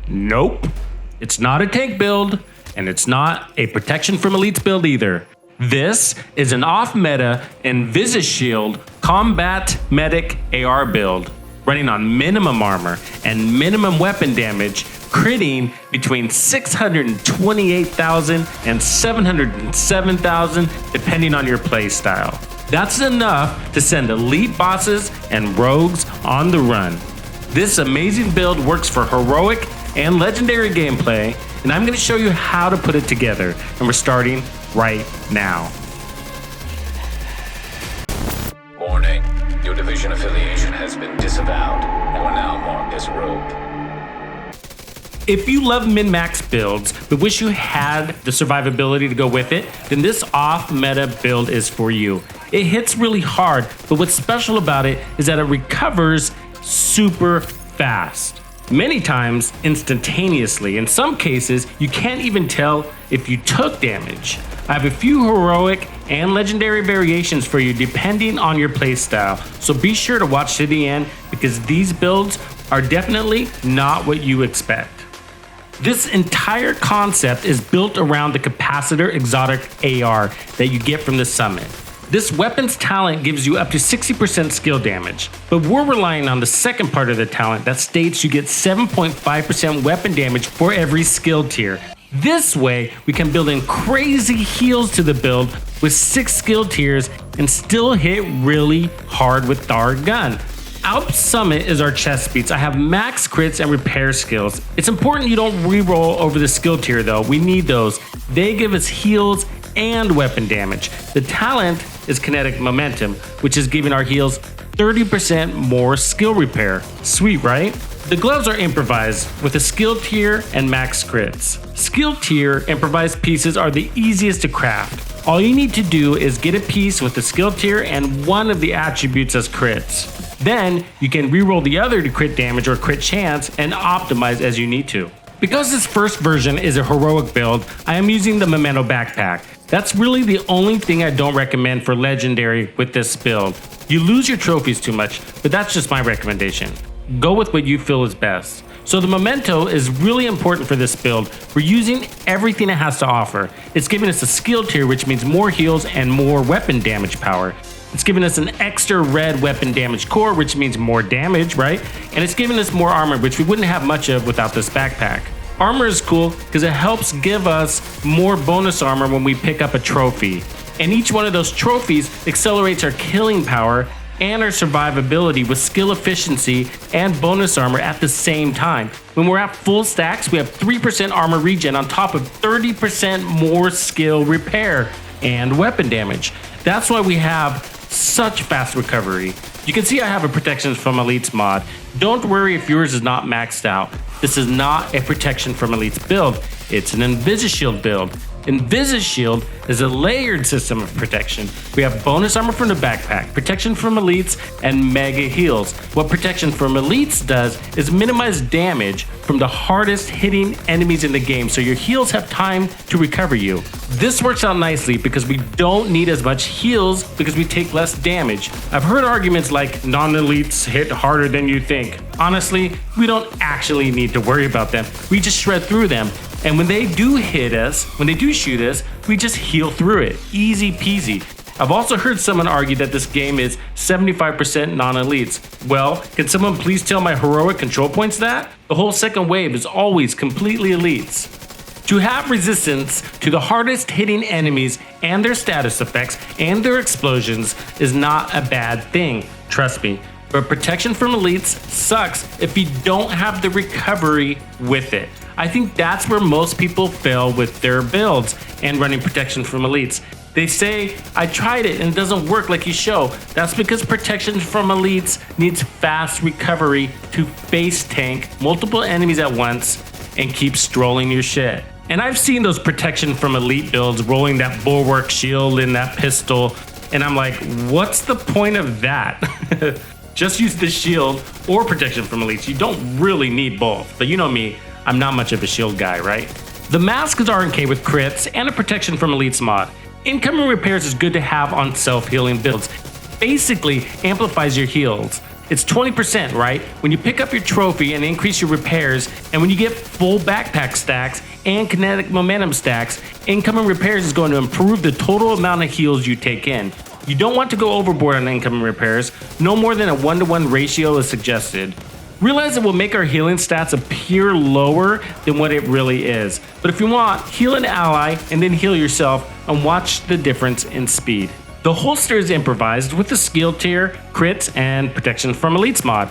Nope. It's not a tank build, and it's not a protection from elites build either. This is an off-meta INVISISHIELD Combat Medic AR build, running on minimum armor and minimum weapon damage, critting between 628,000 and 707,000 depending on your playstyle. That's enough to send elite bosses and rogues on the run. This amazing build works for heroic and legendary gameplay, and I'm going to show you how to put it together, and we're starting right now. Warning, your division affiliation has been disavowed. You are now marked as rogue. If you love min-max builds, but wish you had the survivability to go with it, then this off-meta build is for you. It hits really hard, but what's special about it is that it recovers super fast. Many times instantaneously. In some cases, you can't even tell if you took damage. I have a few heroic and legendary variations for you depending on your playstyle, so be sure to watch to the end because these builds are definitely not what you expect. This entire concept is built around the Capacitor Exotic AR that you get from the summit. This weapon's talent gives you up to 60% skill damage, but we're relying on the second part of the talent that states you get 7.5% weapon damage for every skill tier. This way, we can build in crazy heals to the build with 6 skill tiers and still hit really hard with our gun. Alp Summit is our chest beats. I have max crits and repair skills. It's important you don't reroll over the skill tier though. We need those. They give us heals and weapon damage. The talent is kinetic momentum, which is giving our heals 30% more skill repair. Sweet, right? The gloves are improvised with a skill tier and max crits. Skill tier improvised pieces are the easiest to craft. All you need to do is get a piece with the skill tier and one of the attributes as crits. Then you can reroll the other to crit damage or crit chance and optimize as you need to. Because this first version is a heroic build, I am using the Memento backpack. That's really the only thing I don't recommend for legendary with this build. You lose your trophies too much, but that's just my recommendation. Go with what you feel is best. So the Memento is really important for this build. We're using everything it has to offer. It's giving us a skill tier, which means more heals and more weapon damage power. It's giving us an extra red weapon damage core, which means more damage, right? And it's giving us more armor, which we wouldn't have much of without this backpack. Armor is cool because it helps give us more bonus armor when we pick up a trophy. And each one of those trophies accelerates our killing power and our survivability with skill efficiency and bonus armor at the same time. When we're at full stacks, we have 3% armor regen on top of 30% more skill repair and weapon damage. That's why we have such fast recovery. You can see I have a protection from elites mod. Don't worry if yours is not maxed out. This is not a protection from elites build. It's an INVISISHIELD build. INVISISHIELD is a layered system of protection. We have bonus armor from the backpack, protection from elites, and mega heals. What protection from elites does is minimize damage from the hardest hitting enemies in the game, so your heals have time to recover you. This works out nicely because we don't need as much heals because we take less damage. I've heard arguments like non-elites hit harder than you think. Honestly, we don't actually need to worry about them. We just shred through them. And when they do hit us, when they do shoot us, we just heal through it. Easy peasy. I've also heard someone argue that this game is 75% non-elites. Well, can someone please tell my heroic control points that? The whole second wave is always completely elites. To have resistance to the hardest hitting enemies and their status effects and their explosions is not a bad thing, trust me. But protection from elites sucks if you don't have the recovery with it. I think that's where most people fail with their builds and running protection from elites. They say, I tried it and it doesn't work like you show. That's because protection from elites needs fast recovery to face tank multiple enemies at once and keep strolling your shit. And I've seen those protection from elite builds rolling that bulwark shield and that pistol, and I'm like, what's the point of that? Just use the shield or protection from elites. You don't really need both, but you know me, I'm not much of a shield guy, right? The mask is RNK with crits and a protection from elites mod. Incoming repairs is good to have on self-healing builds. Basically amplifies your heals. It's 20%, right? When you pick up your trophy and increase your repairs, and when you get full backpack stacks and kinetic momentum stacks, incoming repairs is going to improve the total amount of heals you take in. You don't want to go overboard on incoming repairs. No more than a 1-to-1 ratio is suggested. Realize it will make our healing stats appear lower than what it really is. But if you want, heal an ally and then heal yourself and watch the difference in speed. The holster is improvised with the skill tier, crits, and protection from elites mod.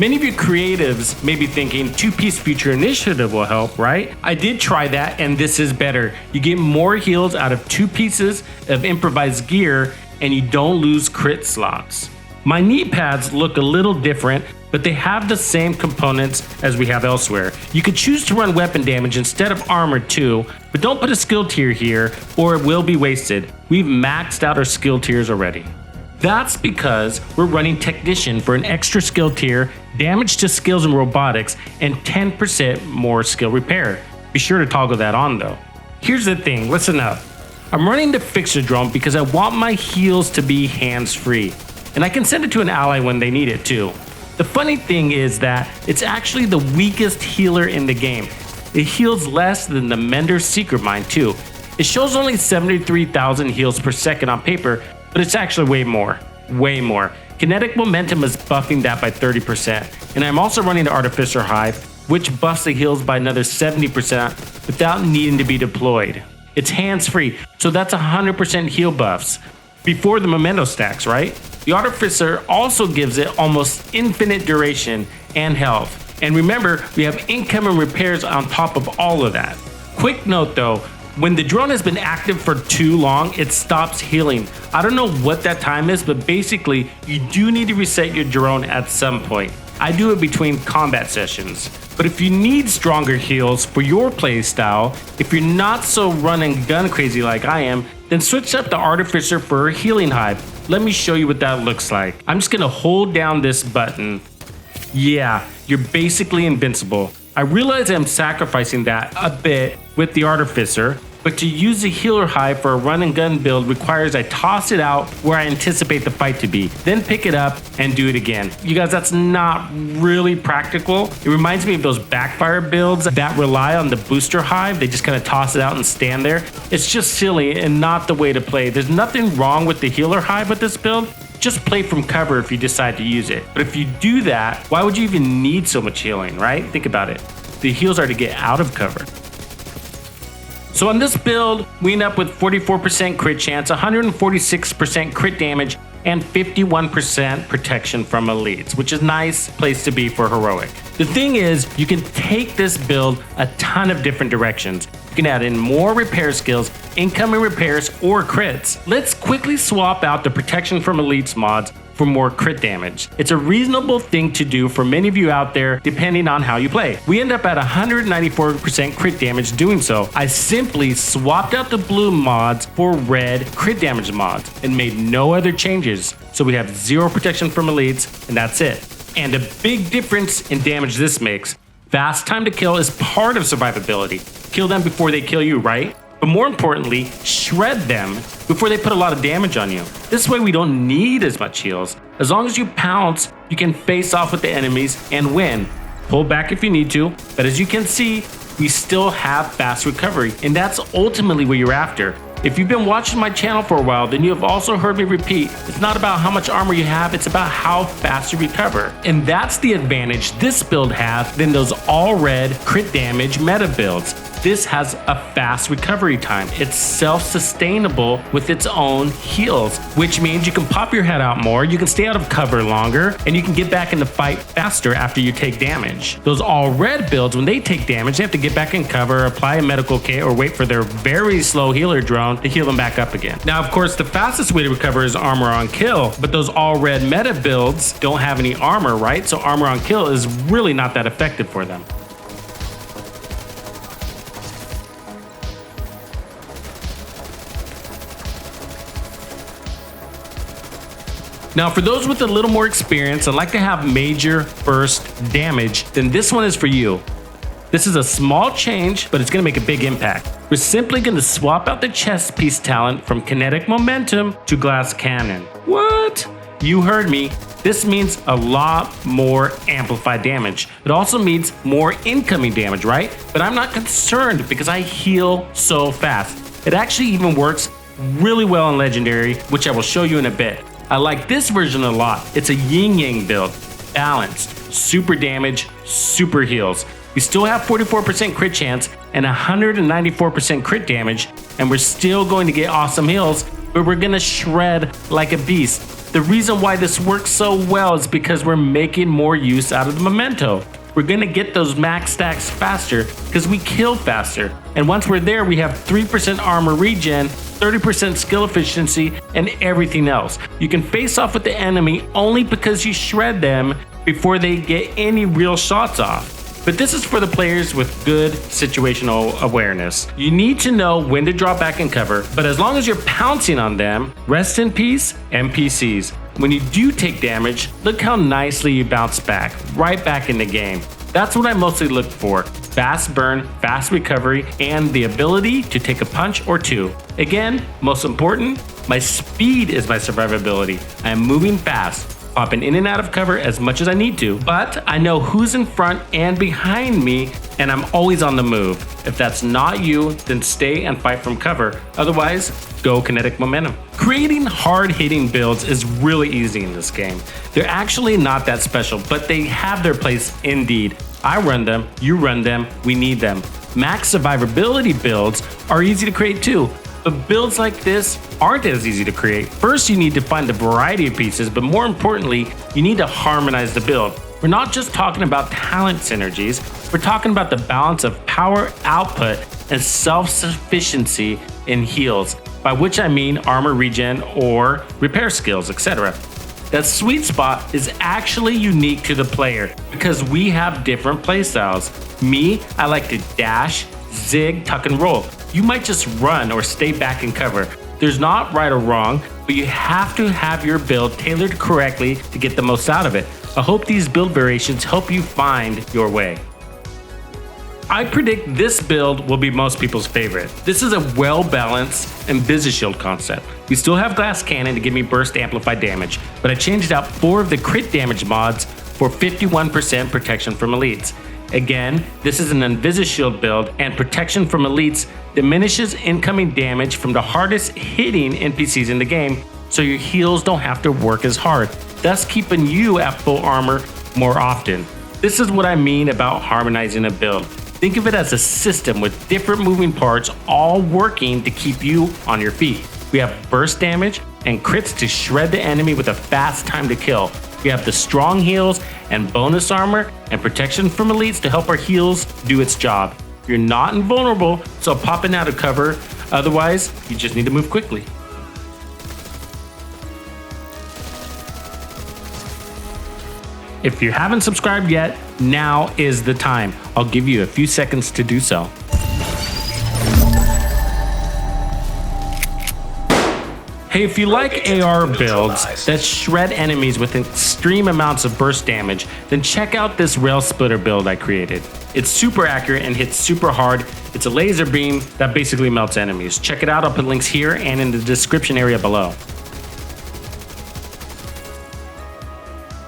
Many of you creatives may be thinking 2-piece future initiative will help, right? I did try that and this is better. You get more heals out of 2 pieces of improvised gear and you don't lose crit slots. My knee pads look a little different, but they have the same components as we have elsewhere. You could choose to run weapon damage instead of armor too, but don't put a skill tier here or it will be wasted. We've maxed out our skill tiers already. That's because we're running Technician for an extra skill tier, damage to skills and robotics, and 10% more skill repair. Be sure to toggle that on though. Here's the thing, listen up. I'm running the Fixer drone because I want my heals to be hands-free, and I can send it to an ally when they need it too. The funny thing is that it's actually the weakest healer in the game. It heals less than the Mender's Secret Mine too. It shows only 73,000 heals per second on paper, but it's actually way more. Kinetic Momentum is buffing that by 30%, and I'm also running the Artificer Hive, which buffs the heals by another 70% without needing to be deployed. It's hands-free, so that's 100% heal buffs. Before the Memento stacks, right? The Artificer also gives it almost infinite duration and health. And remember, we have incoming repairs on top of all of that. Quick note though, when the drone has been active for too long, it stops healing. I don't know what that time is, but basically, you do need to reset your drone at some point. I do it between combat sessions. But if you need stronger heals for your playstyle, if you're not so run and gun crazy like I am, then switch up to Artificer for a Healing Hive. Let me show you what that looks like. I'm just gonna hold down this button. Yeah, you're basically invincible. I realize I'm sacrificing that a bit with the Artificer, but to use the Healer Hive for a run and gun build requires I toss it out where I anticipate the fight to be, then pick it up and do it again. You guys, that's not really practical. It reminds me of those Backfire builds that rely on the booster hive. They just kind of toss it out and stand there. It's just silly and not the way to play. There's nothing wrong with the Healer Hive with this build. Just play from cover if you decide to use it. But if you do that, why would you even need so much healing, right? Think about it. The heals are to get out of cover. So on this build, we end up with 44% crit chance, 146% crit damage, and 51% protection from elites, which is a nice place to be for heroic. The thing is, you can take this build a ton of different directions. You can add in more repair skills, incoming repairs, or crits. Let's quickly swap out the protection from elites mods for more crit damage. It's a reasonable thing to do for many of you out there depending on how you play. We end up at 194% crit damage doing so. I simply swapped out the blue mods for red crit damage mods and made no other changes. So we have 0 protection from elites and that's it. And a big difference in damage this makes. Fast time to kill is part of survivability. Kill them before they kill you, right? But more importantly, shred them before they put a lot of damage on you. This way we don't need as much heals. As long as you pounce, you can face off with the enemies and win. Pull back if you need to, but as you can see, we still have fast recovery, and that's ultimately what you're after. If you've been watching my channel for a while, then you have also heard me repeat, it's not about how much armor you have, it's about how fast you recover. And that's the advantage this build has than those all red crit damage meta builds. This has a fast recovery time. It's self-sustainable with its own heals, which means you can pop your head out more, you can stay out of cover longer, and you can get back in the fight faster after you take damage. Those all red builds, when they take damage, they have to get back in cover, apply a medical kit, or wait for their very slow healer drone to heal them back up again. Now, of course, the fastest way to recover is armor on kill, but those all red meta builds don't have any armor, right? So armor on kill is really not that effective for them. Now, for those with a little more experience and like to have major burst damage, then this one is for you. This is a small change, but it's going to make a big impact. We're simply going to swap out the chest piece talent from Kinetic Momentum to Glass Cannon. What? You heard me. This means a lot more amplified damage. It also means more incoming damage, right? But I'm not concerned because I heal so fast. It actually even works really well in Legendary, which I will show you in a bit. I like this version a lot. It's a yin-yang build, balanced, super damage, super heals. We still have 44% crit chance and 194% crit damage, and we're still going to get awesome heals, but we're gonna shred like a beast. The reason why this works so well is because we're making more use out of the Memento. We're gonna get those max stacks faster because we kill faster. And once we're there, we have 3% armor regen, 30% skill efficiency, and everything else. You can face off with the enemy only because you shred them before they get any real shots off. But this is for the players with good situational awareness. You need to know when to drop back and cover, but as long as you're pouncing on them, rest in peace, NPCs. When you do take damage, look how nicely you bounce back, right back in the game. That's what I mostly look for. Fast burn, fast recovery, and the ability to take a punch or two. Again, most important, my speed is my survivability. I am moving fast, popping in and out of cover as much as I need to, but I know who's in front and behind me, and I'm always on the move. If that's not you, then stay and fight from cover. Otherwise, go kinetic momentum. Creating hard-hitting builds is really easy in this game. They're actually not that special, but they have their place indeed. I run them, you run them, we need them. Max survivability builds are easy to create too. But builds like this aren't as easy to create. First, you need to find the variety of pieces, but more importantly, you need to harmonize the build. We're not just talking about talent synergies, we're talking about the balance of power output and self-sufficiency in heals, by which I mean armor regen or repair skills, etc. That sweet spot is actually unique to the player because we have different playstyles. Me, I like to dash, zig, tuck and roll. You might just run or stay back and cover. There's not right or wrong, but you have to have your build tailored correctly to get the most out of it. I hope these build variations help you find your way. I predict this build will be most people's favorite. This is a well-balanced INVISISHIELD concept. We still have glass cannon to give me burst amplified damage, but I changed out 4 of the crit damage mods for 51% protection from elites. Again, this is an INVISISHIELD build, and protection from elites diminishes incoming damage from the hardest hitting NPCs in the game, so your heals don't have to work as hard, thus keeping you at full armor more often. This is what I mean about harmonizing a build. Think of it as a system with different moving parts all working to keep you on your feet. We have burst damage and crits to shred the enemy with a fast time to kill. We have the strong heals and bonus armor and protection from elites to help our heals do its job. You're not invulnerable, so popping out of cover. Otherwise, you just need to move quickly. If you haven't subscribed yet, now is the time. I'll give you a few seconds to do so. Hey, if you like AR builds that shred enemies with extreme amounts of burst damage, then check out this rail splitter build I created. It's super accurate and hits super hard. It's a laser beam that basically melts enemies. Check it out, I'll put links here and in the description area below.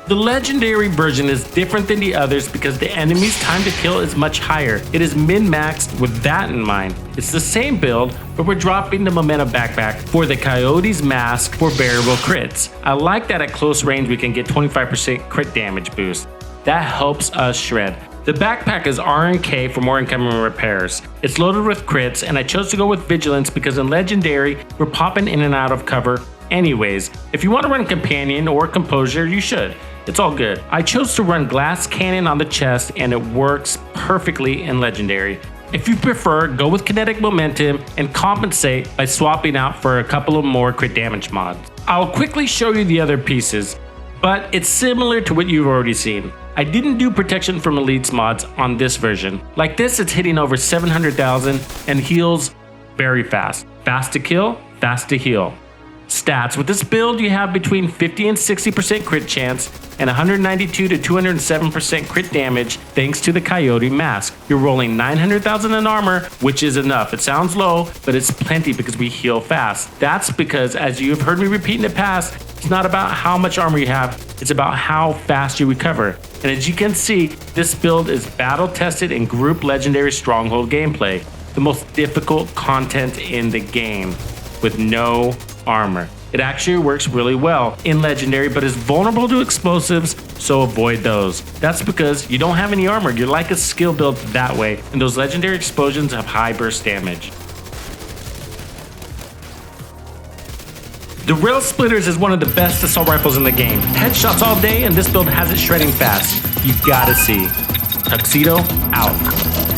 The legendary version is different than the others because the enemy's time to kill is much higher. It is min-maxed with that in mind. It's the same build, but we're dropping the Memento backpack for the Coyote's mask for variable crits. I like that at close range we can get 25% crit damage boost. That helps us shred. The backpack is RNK for more incoming repairs. It's loaded with crits, and I chose to go with Vigilance because in Legendary, we're popping in and out of cover anyways. If you want to run Companion or Composure, you should. It's all good. I chose to run Glass Cannon on the chest, and it works perfectly in Legendary. If you prefer, go with Kinetic Momentum and compensate by swapping out for a couple of more crit damage mods. I'll quickly show you the other pieces, but it's similar to what you've already seen. I didn't do protection from elites mods on this version. Like this, it's hitting over 700,000 and heals very fast. Fast to kill, fast to heal. Stats. With this build, you have between 50 and 60% crit chance and 192 to 207% crit damage thanks to the Coyote mask. You're rolling 900,000 in armor, which is enough. It sounds low, but it's plenty because we heal fast. That's because, as you have heard me repeat in the past, it's not about how much armor you have, it's about how fast you recover. And as you can see, this build is battle tested in group legendary stronghold gameplay, the most difficult content in the game, with no armor. It actually works really well in legendary, but is vulnerable to explosives, so avoid those. That's because you don't have any armor, you're like a skill build that way, and those legendary explosions have high burst damage. The Rail Splitters is one of the best assault rifles in the game. Headshots all day, and this build has it shredding fast. You gotta see. Tuxedo out.